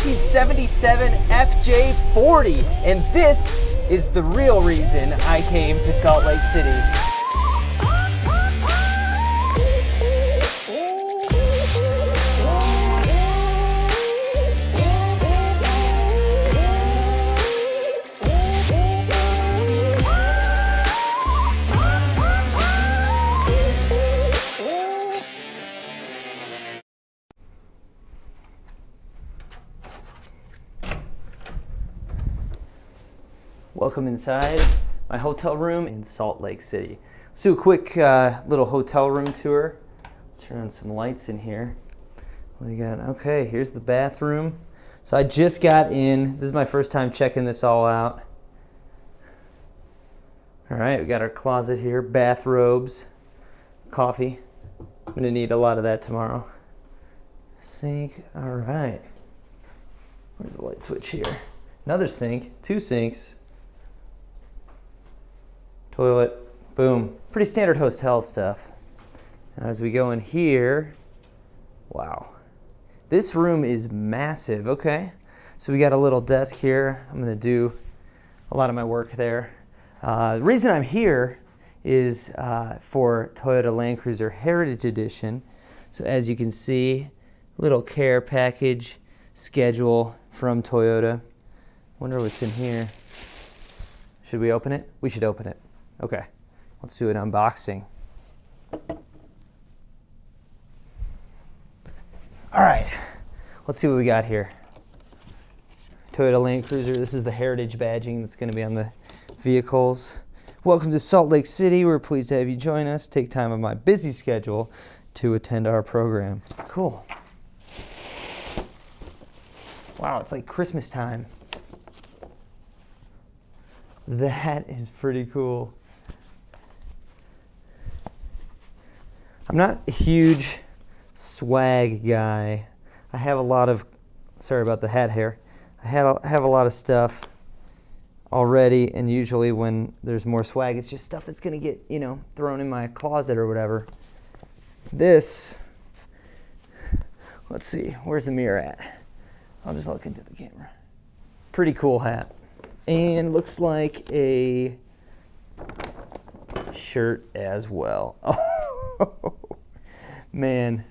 1977 FJ40, and this is the real reason I came to Salt Lake City. Welcome inside my hotel room in Salt Lake City. Let's do a quick little hotel room tour. Let's turn on some lights in here. What do you got? Okay, here's the bathroom. So I just got in. This is my first time checking this all out. All right, we got our closet here, bathrobes, coffee. I'm gonna need a lot of that tomorrow. Sink, all right. Where's the light switch here? Another sink, two sinks. Toilet, boom. Pretty standard hotel stuff. As we go in here, wow. This room is massive, okay. So we got a little desk here. I'm gonna do a lot of my work there. The reason I'm here is for Toyota Land Cruiser Heritage Edition. So as you can see, little care package schedule from Toyota. Wonder what's in here. Should we open it? We should open it. Okay, let's do an unboxing. All right, let's see what we got here. Toyota Land Cruiser, this is the heritage badging that's gonna be on the vehicles. Welcome to Salt Lake City. We're pleased to have you join us. Take time of my busy schedule to attend our program. Cool. Wow, it's like Christmas time. That is pretty cool. I'm not a huge swag guy. I have a lot of, sorry about the hat hair. I have a lot of stuff already, and usually when there's more swag, it's just stuff that's gonna get, you know, thrown in my closet or whatever. This, let's see, where's the mirror at? I'll just look into the camera. Pretty cool hat. And looks like a shirt as well. Oh, man,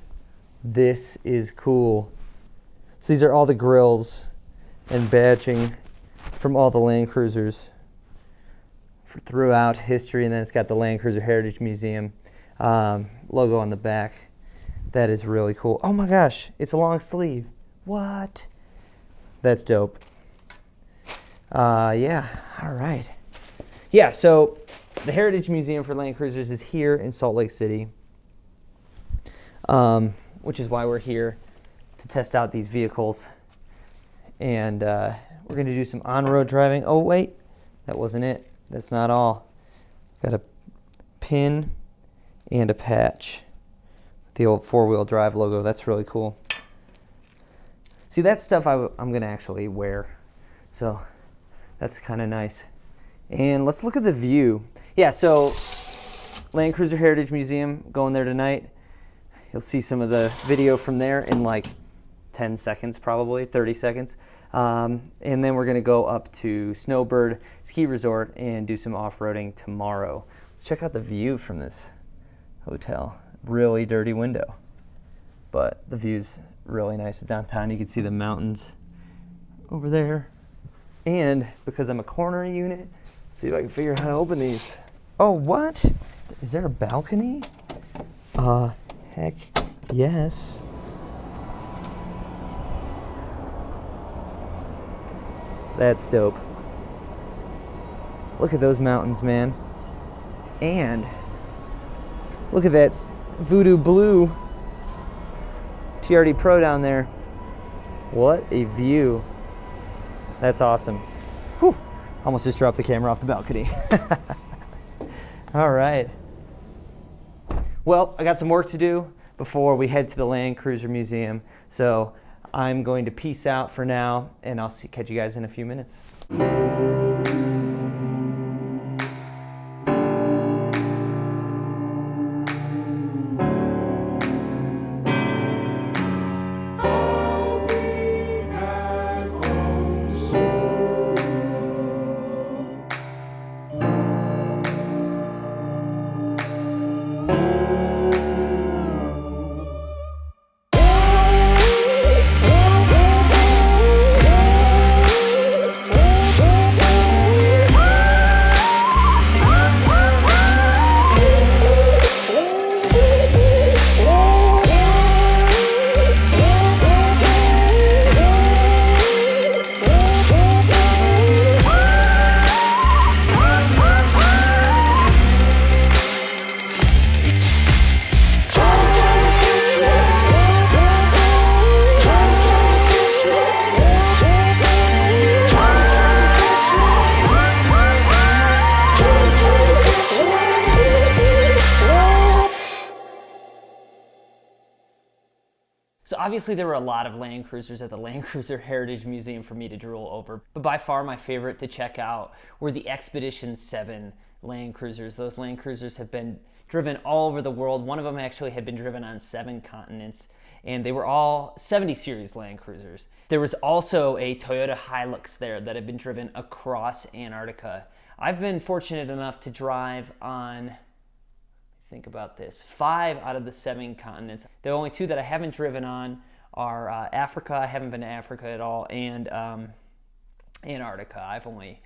this is cool. So these are all the grills and badging from all the Land Cruisers throughout history, and then it's got the Land Cruiser Heritage Museum logo on the back. That is really cool. Oh my gosh, it's a long sleeve. What? That's dope. Yeah, all right. Yeah, so the Heritage Museum for Land Cruisers is here in Salt Lake City, which is why we're here to test out these vehicles. And we're gonna do some on-road driving. Oh wait, that wasn't it. That's not all. Got a pin and a patch. The old four-wheel drive logo, that's really cool. See, that stuff I'm gonna actually wear. So that's kind of nice. And let's look at the view. Yeah, so Land Cruiser Heritage Museum, going there tonight. You'll see some of the video from there in like 10 seconds, probably 30 seconds. And then we're gonna go up to Snowbird Ski Resort and do some off-roading tomorrow. Let's check out the view from this hotel. Really dirty window, but the view's really nice downtown. You can see the mountains over there. And because I'm a corner unit, let's see if I can figure out how to open these. Oh, what? Is there a balcony? Heck yes. That's dope. Look at those mountains, man. And look at that Voodoo Blue TRD Pro down there. What a view. That's awesome. Whew. Almost just dropped the camera off the balcony. All right. Well, I got some work to do before we head to the Land Cruiser Museum. So I'm going to peace out for now, and I'll catch you guys in a few minutes. Obviously, there were a lot of Land Cruisers at the Land Cruiser Heritage Museum for me to drool over, but by far my favorite to check out were the Expedition 7 Land Cruisers. Those Land Cruisers have been driven all over the world. One of them actually had been driven on 7 continents, and they were all 70 series Land Cruisers. There was also a Toyota Hilux there that had been driven across Antarctica. I've been fortunate enough to drive on, think about this, 5 out of the 7 continents. The only 2 that I haven't driven on are Africa. I haven't been to Africa at all, and Antarctica. I've only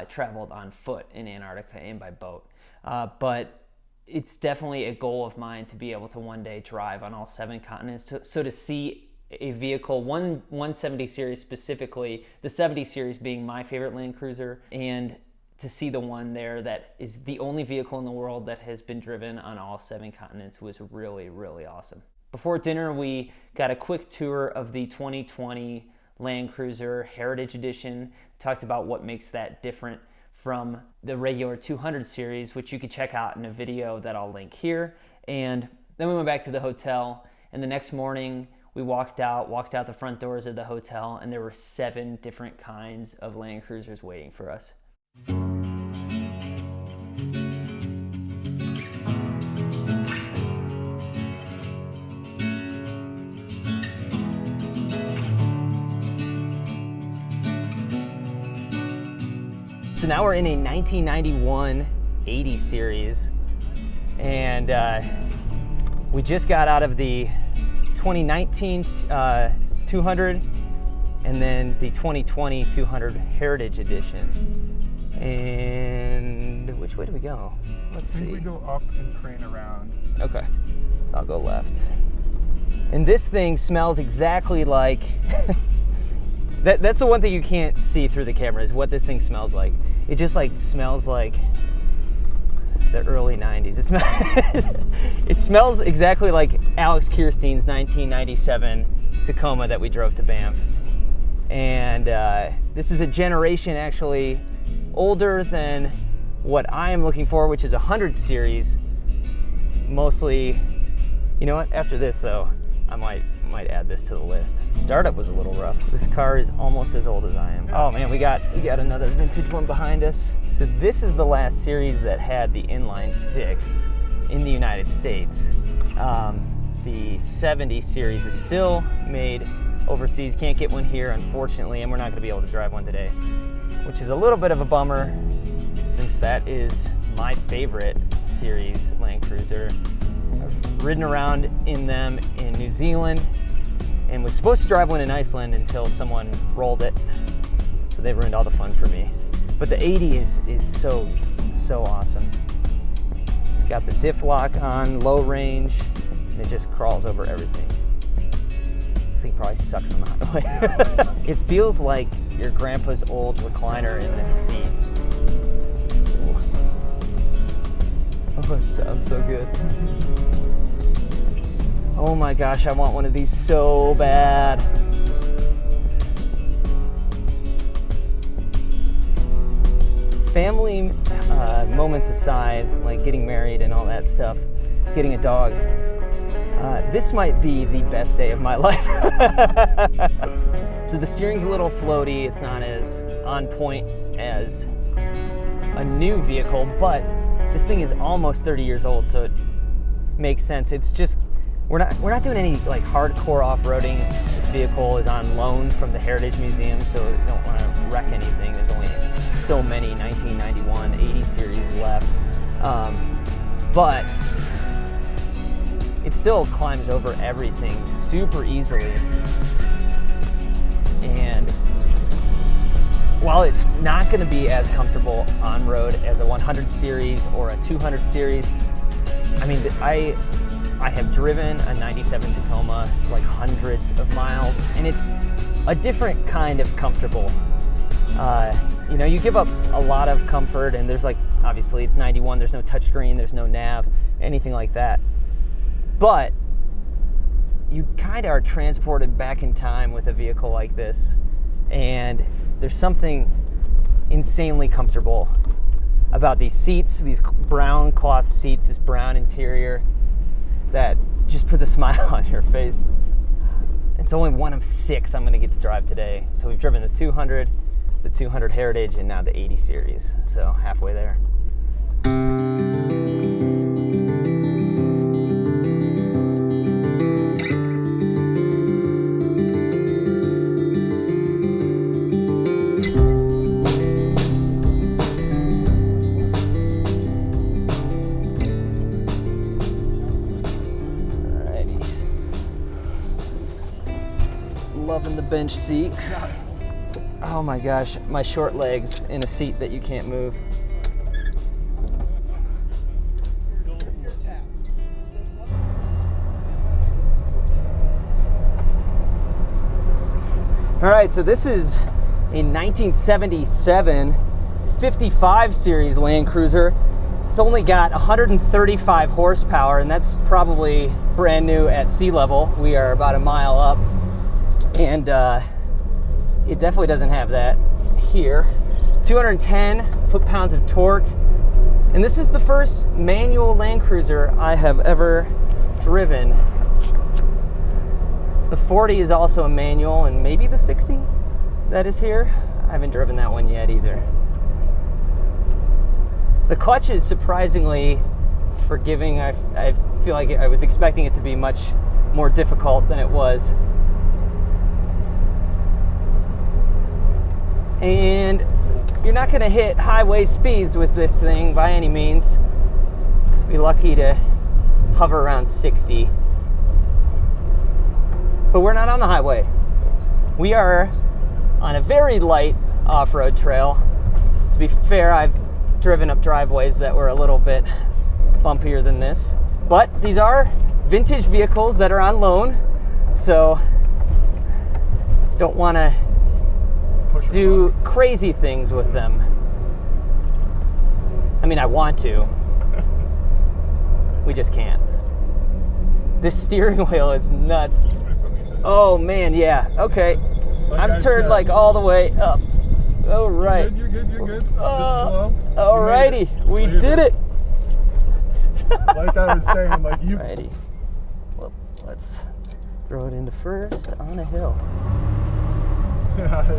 traveled on foot in Antarctica and by boat. But it's definitely a goal of mine to be able to one day drive on all 7 continents. So to see a vehicle, 170 series specifically, the 70 series being my favorite Land Cruiser, and to see the one there that is the only vehicle in the world that has been driven on all 7 continents was really, really awesome. Before dinner, we got a quick tour of the 2020 Land Cruiser Heritage Edition. Talked about what makes that different from the regular 200 series, which you can check out in a video that I'll link here. And then we went back to the hotel, and the next morning we walked out the front doors of the hotel, and there were 7 different kinds of Land Cruisers waiting for us. So now we're in a 1991 80 series, and we just got out of the 2019 200 and then the 2020 200 Heritage Edition. And which way do we go? Let's see. I think we go up and crane around. Okay, so I'll go left. And this thing smells exactly like that's the one thing you can't see through the camera, is what this thing smells like. It just like smells like the early 90s. It smells exactly like Alex Kirstein's 1997 Tacoma that we drove to Banff. And this is a generation actually older than what I am looking for, which is a 100 series. Mostly, you know what? After this though, I might add this to the list. Startup was a little rough. This car is almost as old as I am. Oh man, we got another vintage one behind us. So this is the last series that had the inline 6 in the United States. The 70 series is still made overseas. Can't get one here, unfortunately, and we're not going to be able to drive one today, which is a little bit of a bummer, since that is my favorite series Land Cruiser. I've ridden around in them in New Zealand and was supposed to drive one in Iceland until someone rolled it, so they ruined all the fun for me. But the 80 is so awesome. It's got the diff lock on low range, and it just crawls over everything. This thing probably sucks on the highway. It feels like your grandpa's old recliner in this seat. Oh, it sounds so good. Oh my gosh, I want one of these so bad. Family moments aside, like getting married and all that stuff, getting a dog, this might be the best day of my life. So the steering's a little floaty, it's not as on point as a new vehicle, but this thing is almost 30 years old, so it makes sense. It's just, we're not doing any like hardcore off-roading. This vehicle is on loan from the Heritage Museum, so we don't want to wreck anything. There's only so many 1991 80 series left. But it still climbs over everything super easily. And while it's not going to be as comfortable on road as a 100 series or a 200 series, I mean, I have driven a 97 Tacoma like hundreds of miles, and it's a different kind of comfortable. You know, you give up a lot of comfort, and there's like, obviously it's 91, there's no touchscreen, there's no nav, anything like that. But you kind of are transported back in time with a vehicle like this, and there's something insanely comfortable about these seats, these brown cloth seats, this brown interior that just puts a smile on your face. It's only one of 6 I'm going to get to drive today. So we've driven the 200, the 200 Heritage, and now the 80 series. So halfway there. Loving the bench seat. Nice. Oh my gosh, my short legs in a seat that you can't move. All right, so this is a 1977 55 series Land Cruiser. It's only got 135 horsepower, and that's probably brand new at sea level. We are about a mile up. And it definitely doesn't have that here. 210 foot-pounds of torque. And this is the first manual Land Cruiser I have ever driven. The 40 is also a manual, and maybe the 60 that is here. I haven't driven that one yet either. The clutch is surprisingly forgiving. I feel like I was expecting it to be much more difficult than it was. And you're not going to hit highway speeds with this thing by any means. Be lucky to hover around 60. But we're not on the highway. We are on a very light off-road trail. To be fair, I've driven up driveways that were a little bit bumpier than this. But these are vintage vehicles that are on loan, so don't want to do crazy things with them. I mean, I want to. We just can't. This steering wheel is nuts. Oh man, yeah. Okay. I'm turned like all the way up. All right. You're good. Just slow. Alrighty, we did it. Like I was saying, like you. Alrighty. Well, let's throw it into first on a hill. Yeah, I do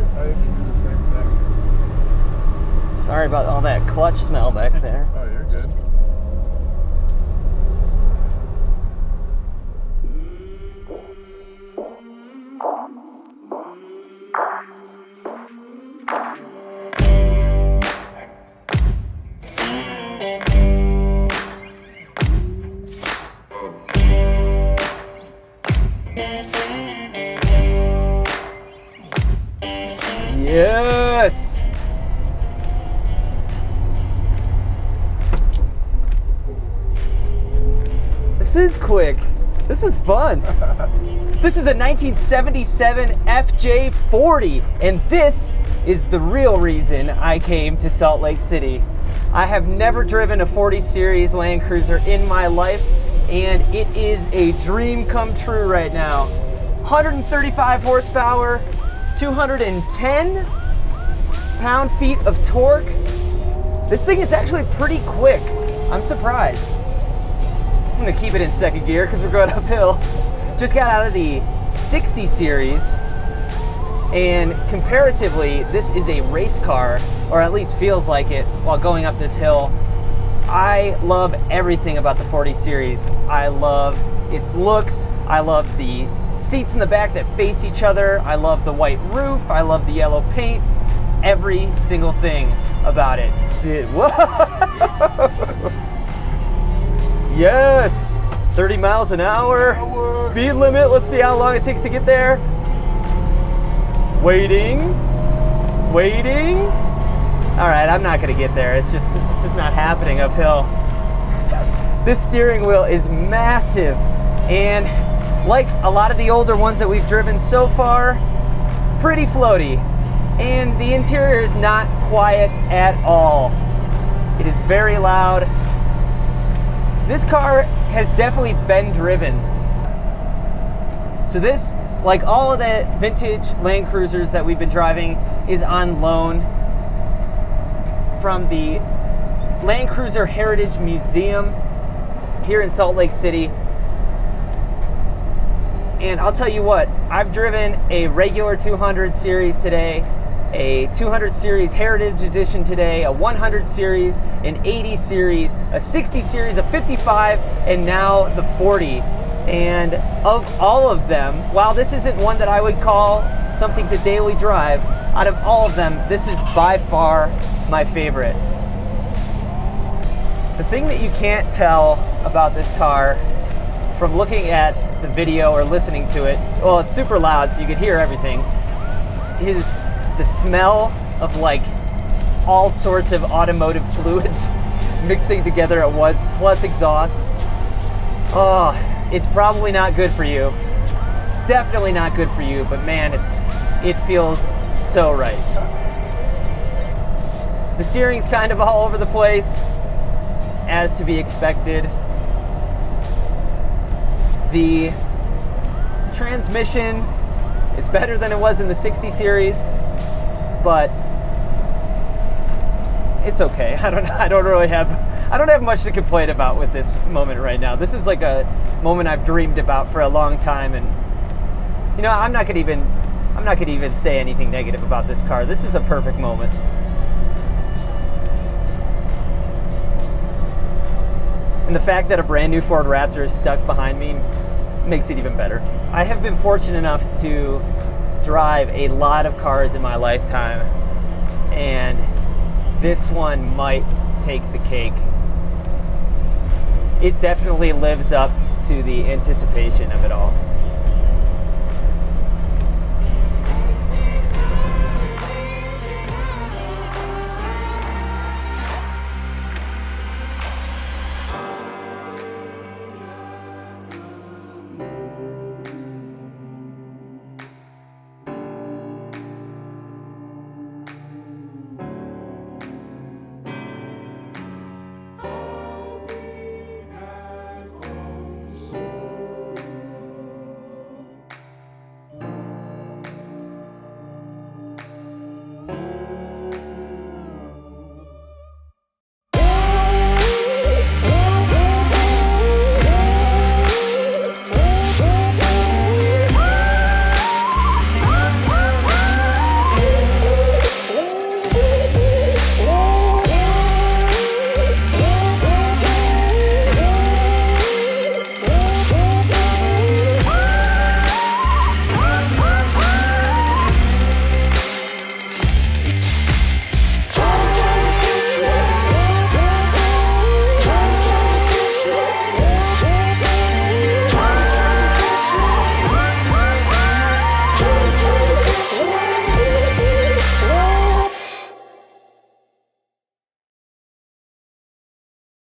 the same thing. Sorry about all that clutch smell back there. Oh, you're good. Yes! This is quick. This is fun. This is a 1977 FJ40, and this is the real reason I came to Salt Lake City. I have never driven a 40 Series Land Cruiser in my life, and it is a dream come true right now. 135 horsepower, 210 pound-feet of torque. This thing is actually pretty quick. I'm surprised. I'm gonna keep it in second gear because we're going uphill. Just got out of the 60 series, and comparatively, this is a race car, or at least feels like it while going up this hill. I love everything about the 40 series. I love its looks. I love the seats in the back that face each other. I love the white roof. I love the yellow paint. Every single thing about it. Dude, whoa! Yes! 30 miles an hour. Speed limit. Let's see how long it takes to get there. Waiting. All right, I'm not gonna get there. It's just not happening uphill. This steering wheel is massive, and like a lot of the older ones that we've driven so far, pretty floaty. And the interior is not quiet at all. It is very loud. This car has definitely been driven. So this, like all of the vintage Land Cruisers that we've been driving, is on loan from the Land Cruiser Heritage Museum here in Salt Lake City. And I'll tell you what, I've driven a regular 200 series today, a 200 series Heritage Edition today, a 100 series, an 80 series, a 60 series, a 55, and now the 40. And of all of them, while this isn't one that I would call something to daily drive, out of all of them, this is by far my favorite. The thing that you can't tell about this car from looking at the video or listening to it, well, it's super loud so you could hear everything, is the smell of like all sorts of automotive fluids mixing together at once, plus exhaust. Oh, it's probably not good for you. It's definitely not good for you, but man, it feels so right. The steering's kind of all over the place, as to be expected. The transmission, it's better than it was in the 60 series, but it's okay. I don't have much to complain about with this moment right now. This is like a moment I've dreamed about for a long time, and you know, I'm not gonna even say anything negative about this car. This is a perfect moment. And the fact that a brand new Ford Raptor is stuck behind me makes it even better. I have been fortunate enough to drive a lot of cars in my lifetime, and this one might take the cake. It definitely lives up to the anticipation of it all.